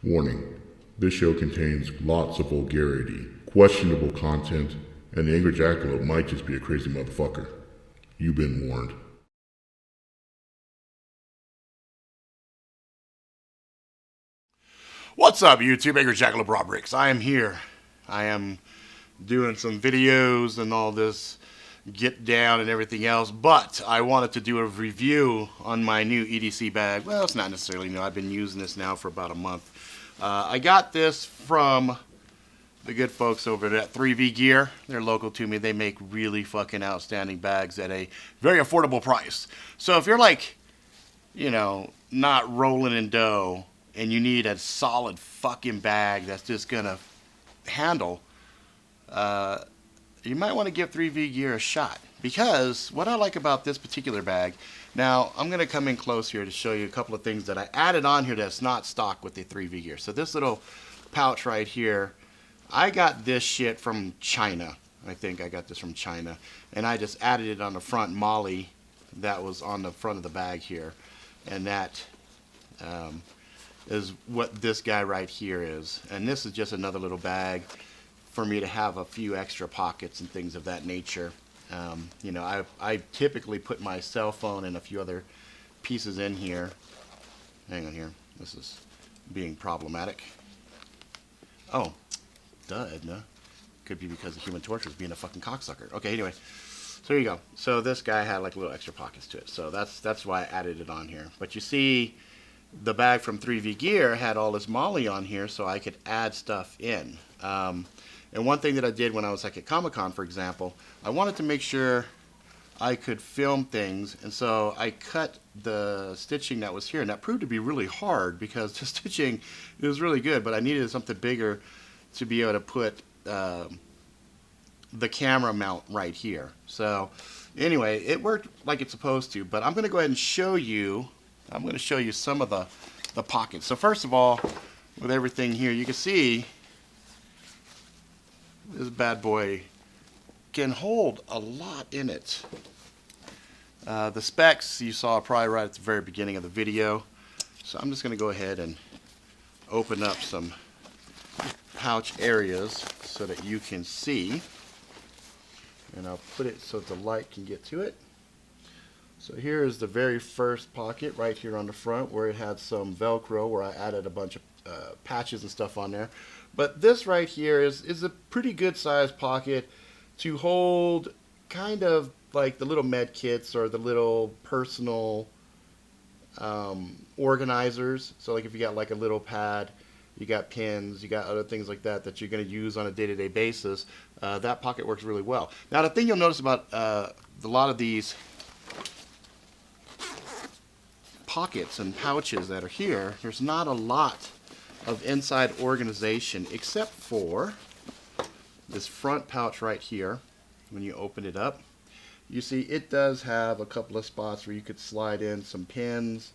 Warning, this show contains lots of vulgarity, questionable content, and the angry jackalope might just be a crazy motherfucker. You've been warned. What's up, YouTube? Angry Jackalope Rob Ricks. I am here. I am doing some videos and all this get down and everything else, but I wanted to do a review on my new EDC bag. Well, it's not necessarily new. I've been using this now for about a month. I got this from the good folks over at 3V Gear. They're local to me. They make really fucking outstanding bags at a very affordable price. So if you're like, you know, not rolling in dough and you need a solid fucking bag that's just gonna handle, you might want to give 3V Gear a shot. Because what I like about this particular bag, now I'm gonna come in close here to show you a couple of things that I added on here that's not stock with the 3V Gear. So this little pouch right here, I got this shit from China. I think I got this from China, and I just added it on the front molly that was on the front of the bag here, and that is what this guy right here is. And this is just another little bag for me to have a few extra pockets and things of that nature. You know, I typically put my cell phone and a few other pieces in here. Hang on here. This is being problematic. Oh, duh, Edna. Could be because the Human Torch was being a fucking cocksucker. Okay, anyway. So here you go. So this guy had like little extra pockets to it. So that's why I added it on here. But you see, the bag from 3V Gear had all this molly on here so I could add stuff in. And one thing that I did when I was like at Comic-Con, for example, I wanted to make sure I could film things, and so I cut the stitching that was here, and that proved to be really hard because the stitching is really good, but I needed something bigger to be able to put the camera mount right here. So anyway, it worked like it's supposed to, but I'm going to go ahead and show you, some of the pockets. So first of all, with everything here, you can see this bad boy can hold a lot in it. The specs you saw probably right at the very beginning of the video. So I'm just going to go ahead and open up some pouch areas so that you can see. And I'll put it so the light can get to it. So here is the very first pocket right here on the front where it had some Velcro where I added a bunch of patches and stuff on there. But this right here is a pretty good sized pocket to hold kind of like the little med kits or the little personal organizers. So like if you got like a little pad, you got pins, you got other things like that that you're going to use on a day-to-day basis, that pocket works really well. Now the thing you'll notice about a lot of these pockets and pouches that are here, there's not a lot of inside organization except for this front pouch right here. When you open it up, you see it does have a couple of spots where you could slide in some pins,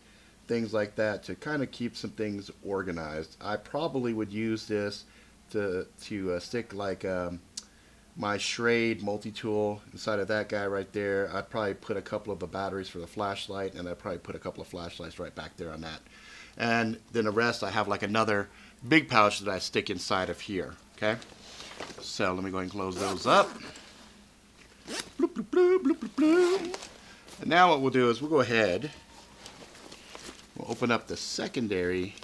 things like that, to kind of keep some things organized. I probably would use this to stick like my Schrade multi-tool inside of that guy right there. I'd probably put a couple of the batteries for the flashlight, and I'd probably put a couple of flashlights right back there on that. And then the rest, I have like another big pouch that I stick inside of here. Okay, so let me go ahead and close those up. Bloop, bloop, bloop, bloop, bloop, bloop. And now what we'll do is we'll go ahead, we'll open up the secondary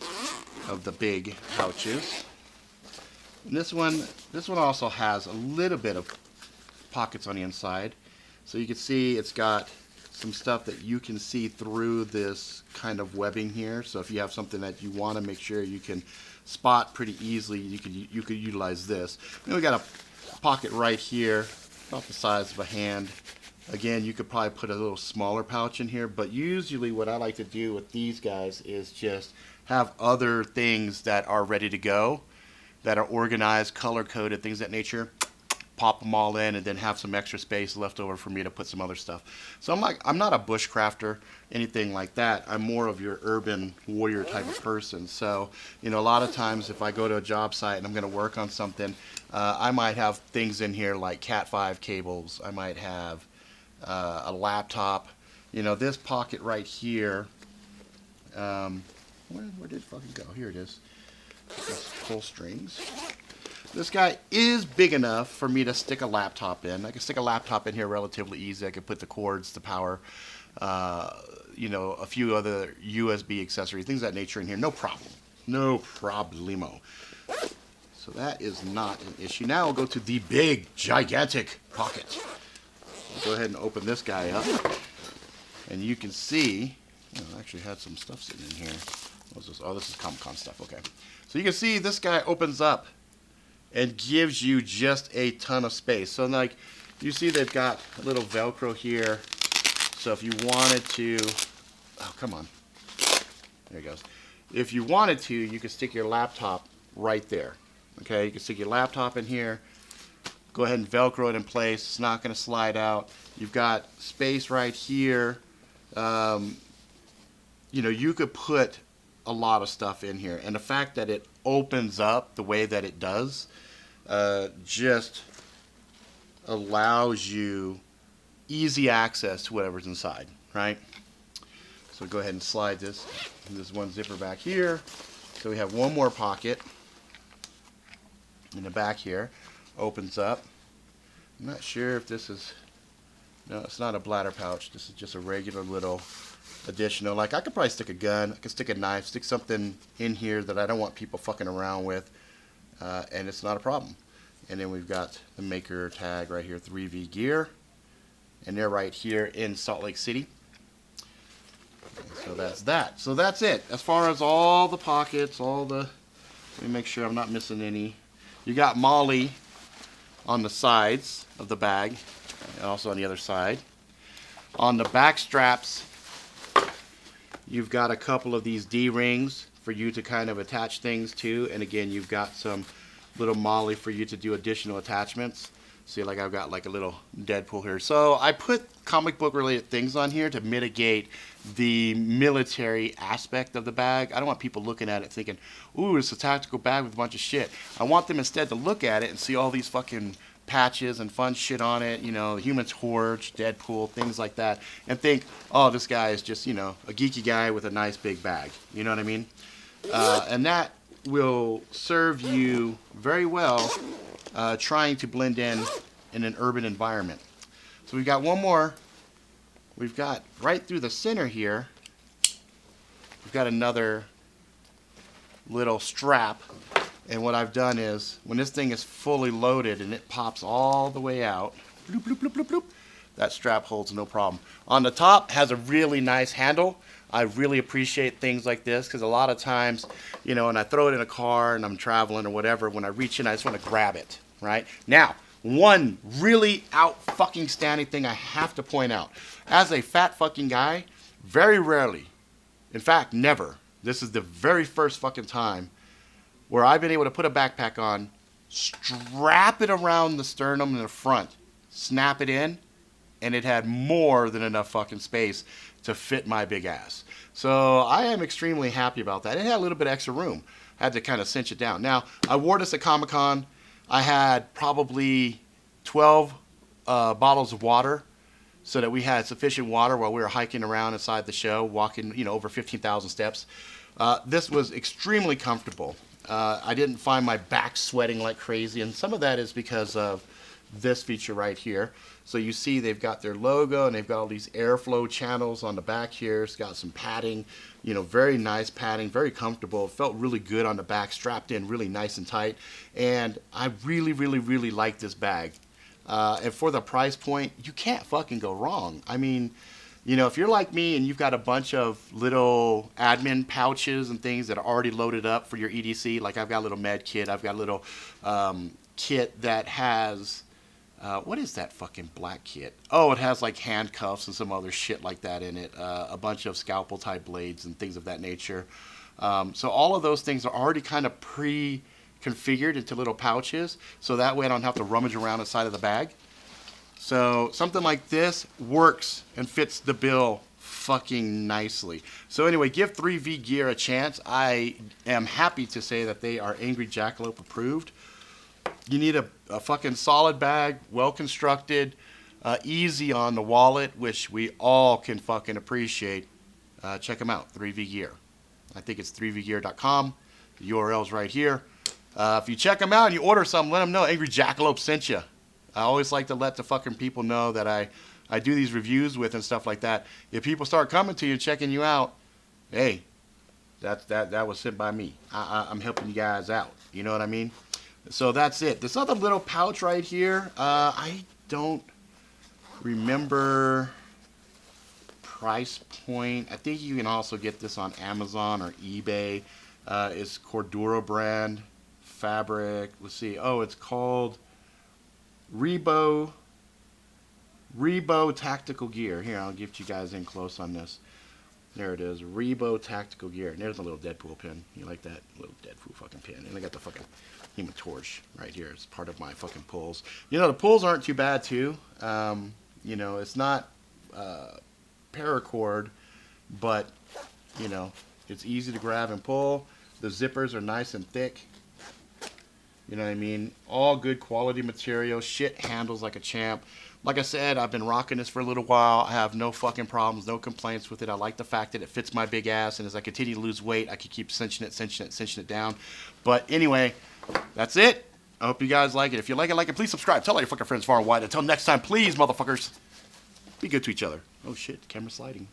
of the big pouches. And this one also has a little bit of pockets on the inside. So you can see it's got some stuff that you can see through this kind of webbing here. So if you have something that you want to make sure you can spot pretty easily, you could utilize this. Then we got a pocket right here, about the size of a hand. Again, you could probably put a little smaller pouch in here, but usually what I like to do with these guys is just have other things that are ready to go, that are organized, color-coded, things of that nature. Pop them all in and then have some extra space left over for me to put some other stuff. So I'm not a bushcrafter, anything like that. I'm more of your urban warrior type of person. So, you know, a lot of times if I go to a job site and I'm going to work on something, I might have things in here like Cat 5 cables. I might have a laptop. You know, this pocket right here, where did it fucking go? Here it is. Just pull strings. This guy is big enough for me to stick a laptop in. I can stick a laptop in here relatively easy. I can put the cords, the power, you know, a few other USB accessories, things of that nature in here. No problem. No problemo. So that is not an issue. Now we'll go to the big, gigantic pocket. I'll go ahead and open this guy up. And you can see, I actually had some stuff sitting in here. What's this? Oh, this is Comic-Con stuff. Okay. So you can see this guy opens up and gives you just a ton of space. So like, you see they've got a little Velcro here. So if you wanted to, oh, come on. There it goes. If you wanted to, you could stick your laptop right there. Okay, you can stick your laptop in here. Go ahead and Velcro it in place. It's not going to slide out. You've got space right here. You know, you could put a lot of stuff in here. And the fact that it opens up the way that it does just allows you easy access to whatever's inside, right? So go ahead and slide this. There's one zipper back here. So we have one more pocket in the back here. Opens up. I'm not sure if this is, no, it's not a bladder pouch. This is just a regular little additional. Like, I could probably stick a gun, I could stick a knife, stick something in here that I don't want people fucking around with, and it's not a problem. And then we've got the maker tag right here, 3V Gear, and they're right here in Salt Lake City. So that's that. So that's it. As far as all the pockets, all the, let me make sure I'm not missing any. You got Molly on the sides of the bag, and also on the other side. On the back straps, you've got a couple of these D-rings for you to kind of attach things to, and again, you've got some little Molly for you to do additional attachments. See, like I've got like a little Deadpool here. So I put comic book related things on here to mitigate the military aspect of the bag. I don't want people looking at it thinking, ooh, it's a tactical bag with a bunch of shit. I want them instead to look at it and see all these fucking patches and fun shit on it, you know, Human Torch, Deadpool, things like that, and think, oh, this guy is just, you know, a geeky guy with a nice big bag. You know what I mean? And that will serve you very well trying to blend in an urban environment. So we've got one more. We've got right through the center here, we've got another little strap. And what I've done is, when this thing is fully loaded and it pops all the way out, bloop, bloop, bloop, bloop, bloop, that strap holds no problem. On the top has a really nice handle. I really appreciate things like this because a lot of times, you know, and I throw it in a car and I'm traveling or whatever, when I reach in, I just want to grab it, right? Now, one really out fucking standing thing I have to point out. As a fat fucking guy, very rarely, in fact, never, this is the very first fucking time where I've been able to put a backpack on, strap it around the sternum in the front, snap it in, and it had more than enough fucking space to fit my big ass. So I am extremely happy about that. It had a little bit of extra room. I had to kind of cinch it down. Now, I wore this at Comic-Con. I had probably 12 bottles of water so that we had sufficient water while we were hiking around inside the show, walking, you know, over 15,000 steps. This was extremely comfortable. I didn't find my back sweating like crazy, and some of that is because of this feature right here. So you see they've got their logo and they've got all these airflow channels on the back here. It's got some padding, you know, very nice padding, very comfortable. It felt really good on the back, strapped in really nice and tight. And I really, really, really like this bag. And for the price point, you can't fucking go wrong. I mean, you know, if you're like me and you've got a bunch of little admin pouches and things that are already loaded up for your EDC, like I've got a little med kit, I've got a little kit that has, what is that fucking black kit? Oh, it has like handcuffs and some other shit like that in it, a bunch of scalpel type blades and things of that nature. So all of those things are already kind of pre-configured into little pouches, so that way I don't have to rummage around inside of the bag. So something like this works and fits the bill fucking nicely. So anyway, give 3V Gear a chance. I am happy to say that they are Angry Jackalope approved. You need a fucking solid bag, well constructed, easy on the wallet, which we all can fucking appreciate. Check them out, 3V Gear. I think it's 3vgear.com. The URL's right here. If you check them out and you order something, let them know Angry Jackalope sent you. I always like to let the fucking people know that I do these reviews with and stuff like that. If people start coming to you, checking you out, hey, that was sent by me. I'm helping you guys out. You know what I mean? So that's it. This other little pouch right here, I don't remember price point. I think you can also get this on Amazon or eBay. It's Cordura brand fabric. Let's see. Oh, it's called Rebo Tactical Gear. Here, I'll get you guys in close on this. There it is, Rebo Tactical Gear. And there's a little Deadpool pin. You like that? Little Deadpool fucking pin. And I got the fucking Human Torch right here. It's part of my fucking pulls. You know, the pulls aren't too bad too. You know, it's not paracord, but you know, it's easy to grab and pull. The zippers are nice and thick. You know what I mean? All good quality material. Shit handles like a champ. Like I said, I've been rocking this for a little while. I have no fucking problems, no complaints with it. I like the fact that it fits my big ass, and as I continue to lose weight, I can keep cinching it down. But anyway, that's it. I hope you guys like it. If you like it, please subscribe. Tell all your fucking friends far and wide. Until next time, please, motherfuckers, be good to each other. Oh shit, camera's sliding.